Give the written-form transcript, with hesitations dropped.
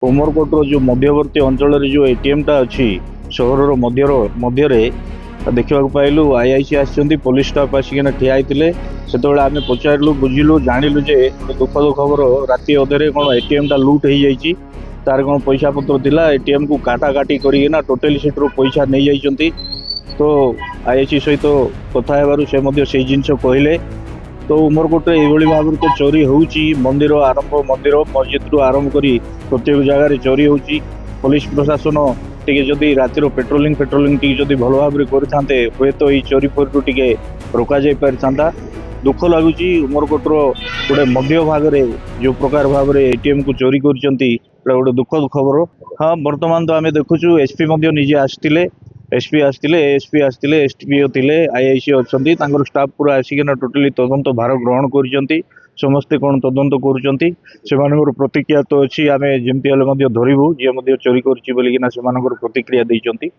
उमरकोटर जो मध्यवर्ती अंचल जो एटीएम टा अच्छी सहर मध्य देखा पाइलु आईआईसी आसी पुलिस स्टाफ आसिक ठिया होते से आम पचारू बुझिलु जानलु जे दुखद खबर राति अधे कौन एटीएम टा लुट हो जाइए तार कौन पैसा पत्र थिला एटीएम को काटाकाटी करना टोटाली से पैसा नहीं जाइए। तो आईआईसी सहित कथा से से जिनस कहले तो उमरकोटे ये भाव तो चोरी होउची मंदिर आरंभ मंदिर मस्जिद रु आरंभ करी प्रत्येक जगह चोरी होउची। पुलिस प्रशासन टिके जदि रातिर पेट्रोलिंग टिके जदि भल भाव करते हुए तो ये चोरी फोरी टिके रोका जाई पारता। दुख लगुच उमरकोटर गोटे मध्य भाग में जो प्रकार भाव में एटीएम को चोरी कर गोटे दुखद खबर। हाँ बर्तमान तो आम देखुचु एसपी निजे आसते एसपी आसते एसपीओ थे आईआईसी अच्छा स्टाफ पूरा आसिक टोटाली तदंत भार ग्रहण कर समस्ते कौन तदंत कर प्रतिक्रिया तो अच्छी आम जमी धरबू जी चोरी कर प्रतिक्रिया देती।